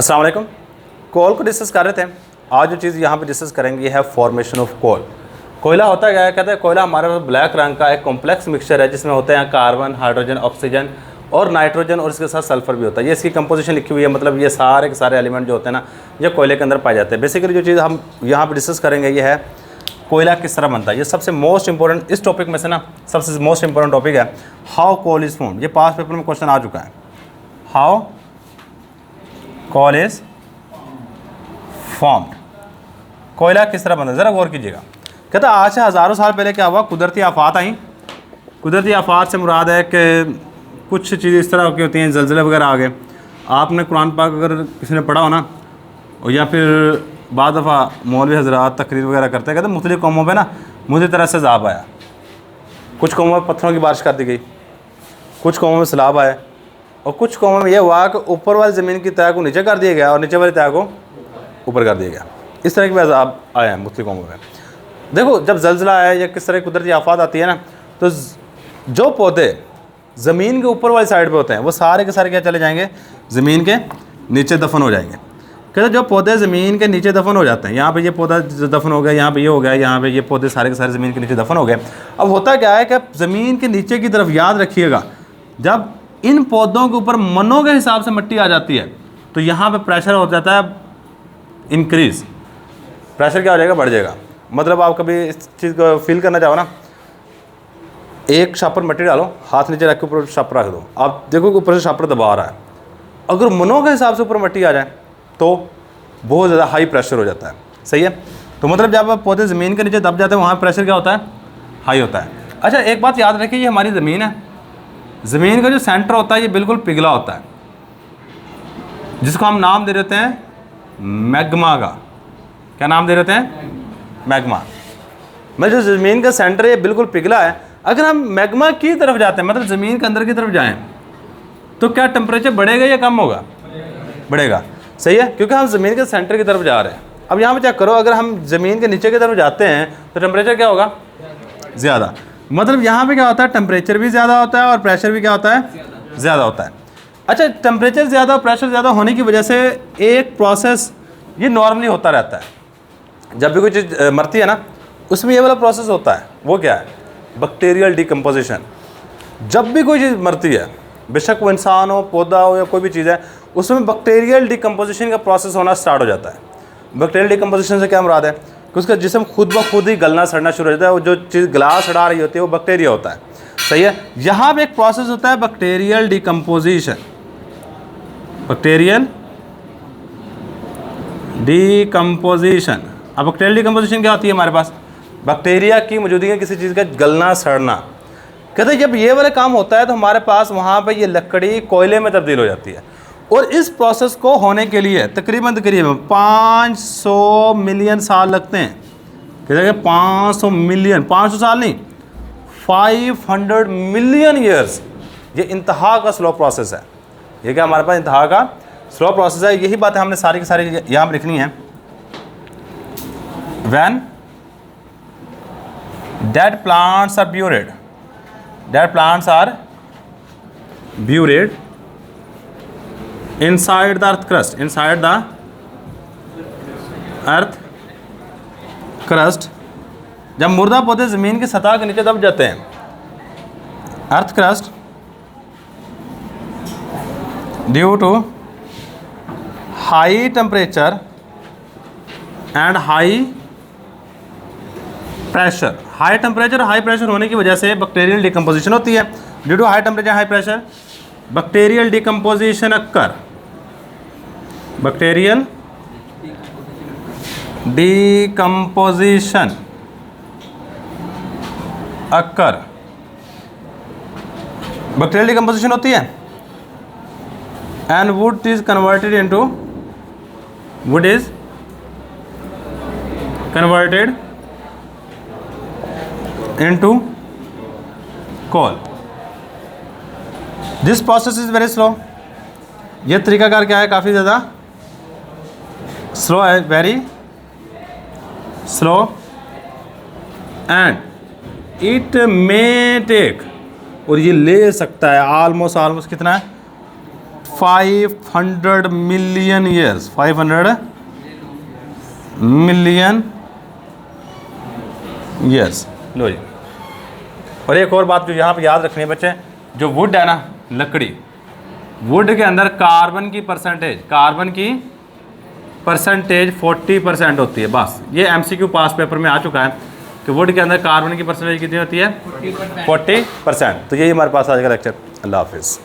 अस्सलाम वालेकुम। कोल को डिस्कस कर रहे थे। आज जो चीज़ यहाँ पे डिस्कस करेंगे है फॉर्मेशन ऑफ कोल। कोयला होता क्या है, कहते हैं कोयला हमारे पास ब्लैक रंग का एक कॉम्प्लेक्स मिक्सचर है जिसमें होते हैं कार्बन, हाइड्रोजन, ऑक्सीजन और नाइट्रोजन और इसके साथ सल्फर भी होता है। ये इसकी कंपोजिशन लिखी हुई है, मतलब ये सारे के सारे एलिमेंट जो होते हैं ना ये कोयले के अंदर पाए जाते हैं। बेसिकली जो चीज़ हम यहाँ पर डिस्कस करेंगे ये है कोयला किस तरह बनता है। ये सबसे मोस्ट इंपॉर्टेंट इस टॉपिक में से ना सबसे मोस्ट इंपॉर्टेंट टॉपिक है हाउ कोल इज़ फॉर्म्ड। ये पास्ट पेपर में क्वेश्चन आ चुका है, हाउ कोल इज़ फॉर्म्ड। कोयला किस तरह बनता है, ज़रा गौर कीजिएगा। कहता है आज से हज़ारों साल पहले क्या हुआ, कुदरती आफात आई। कुदरती आफात से मुराद है कि कुछ चीज़ें इस तरह की होती हैं, ज़लज़ले वगैरह आ गए। आपने कुरान पाक अगर किसी ने पढ़ा हो ना, या फिर बाद दफ़ा मौलवी हज़रात तकरीर वगैरह करते हैं, कहते हैं मुख्तलिफ़ कौमों पे ना मुझे तरह से ज़ाब आया। कुछ कौमों में पत्थरों की बारिश कर दी गई, कुछ कौमों में सैलाब आए, और कुछ कौमों में यह हुआ कि ऊपर वाली ज़मीन की तह को नीचे कर दिया गया और नीचे वाली तह को ऊपर कर दिया गया। इस तरह के अज़ाब आए हैं मुख्तलिफ़ कौमों में। देखो जब ज़लज़ला आया या किस तरह की कुदरती आफत आती है ना, तो जो पौधे ज़मीन के ऊपर वाली साइड पे होते हैं वो सारे के सारे क्या चले जाएंगे, ज़मीन के नीचे दफन हो जाएंगे। कहते जो पौधे ज़मीन के नीचे दफन हो जाते हैं, यहाँ पे ये पौधा दफन हो गया, यहाँ पे ये हो गया, यहाँ पे ये पौधे सारे के सारे ज़मीन के नीचे दफन हो गए। अब होता क्या है कि ज़मीन के नीचे की तरफ याद रखिएगा, जब इन पौधों के ऊपर मनों के हिसाब से मिट्टी आ जाती है तो यहाँ पे प्रेशर हो जाता है इंक्रीज़। प्रेशर क्या हो जाएगा, बढ़ जाएगा। मतलब आप कभी इस चीज़ को फील करना चाहो ना, एक शापर मिट्टी डालो, हाथ नीचे रख के ऊपर शापर रख दो, आप देखो कि ऊपर से शापर दबा रहा है। अगर मनों के हिसाब से ऊपर मिट्टी आ जाए तो बहुत ज़्यादा हाई प्रेशर हो जाता है। सही है। तो मतलब जब पौधे ज़मीन के नीचे दब जाते हैं वहाँ प्रेशर क्या होता है, हाई होता है। अच्छा एक बात याद रखिए, ये हमारी ज़मीन है, ज़मीन का जो सेंटर होता है ये बिल्कुल पिघला होता है, जिसको हम नाम दे देते हैं मैग्मा का। क्या नाम दे देते हैं, मैग्मा। मतलब जो ज़मीन का सेंटर है ये बिल्कुल पिघला है। अगर हम मैग्मा की तरफ जाते हैं, मतलब ज़मीन के अंदर की तरफ जाएं, तो क्या टेम्परेचर बढ़ेगा या कम होगा, बढ़ेगा। सही है, क्योंकि हम ज़मीन के सेंटर की तरफ जा रहे हैं। अब यहाँ पे चेक करो, अगर हम ज़मीन के नीचे की तरफ जाते हैं तो टेम्परेचर क्या होगा, ज़्यादा। मतलब यहाँ पे क्या होता है, टेम्परेचर भी ज़्यादा होता है और प्रेशर भी क्या होता है, ज़्यादा होता है। अच्छा टेम्परेचर ज़्यादा और प्रेशर ज़्यादा होने की वजह से एक प्रोसेस ये नॉर्मली होता रहता है। जब भी कोई चीज़ मरती है ना उसमें ये वाला प्रोसेस होता है, वो क्या है, बैक्टीरियल डिकम्पोजिशन। जब भी कोई चीज़ मरती है, बेशक वो इंसान हो, पौधा हो या कोई भी चीज़ है, उसमें बैक्टीरियल डिकम्पोजिशन का प्रोसेस होना स्टार्ट हो जाता है। बैक्टीरियल डिकम्पोजिशन से क्या मुराद है कि उसका जिस्म खुद ब खुद ही गलना सड़ना शुरू हो जाता है। वो जो चीज़ ग्लास सड़ा रही होती है वो बैक्टीरिया होता है। सही है। यहाँ पे एक प्रोसेस होता है बैक्टीरियल डिकम्पोजिशन। Bacterial decomposition. अब बैक्टीरियल डिकम्पोजिशन क्या होती है, हमारे पास बैक्टीरिया की मौजूदगी में किसी चीज़ का गलना सड़ना। कहते हैं जब ये वाला काम होता है तो हमारे पास वहाँ पे ये लकड़ी कोयले में तब्दील हो जाती है। और इस प्रोसेस को होने के लिए तकरीबन 500 मिलियन साल लगते हैं। कहते हैं 500 मिलियन, 500 साल नहीं, 500 मिलियन ईयर्स। ये इंतहा का स्लो प्रोसेस है। ये क्या हमारे पास इंतहा का स्लो प्रोसेस है। यही बातें हमने सारी की सारी यहाँ पर लिखनी है। When dead plants are buried, dead plants are buried inside the earth crust, inside the earth crust। जब मुर्दा पौधे ज़मीन की सतह के नीचे दब जाते हैं, earth crust due to high temperature and high pressure. High temperature high pressure होने की वजह से बैक्टीरियल डिकम्पोजिशन होती है। Due to high temperature high pressure bacterial decomposition occur, bacterial decomposition occur. Bacterial decomposition होती है and wood is converted into, wood is converted into coal। This process is very slow. ये तरीकाकार क्या है, काफ़ी ज़्यादा स्लो है, very slow. And it may take, और ये ले सकता है ऑलमोस्ट कितना है, 500 मिलियन ईयर्स, 500 मिलियन ईयर्स। लो जी। और एक और बात जो यहाँ पे याद रखनी है बच्चे, जो वुड है ना, लकड़ी, वुड के अंदर कार्बन की परसेंटेज 40% होती है। बस ये MCQ पास पेपर में आ चुका है कि वुड के अंदर कार्बन की परसेंटेज कितनी होती है? 40%। तो यही हमारे पास आज का लेक्चर। अल्लाह हाफिज़।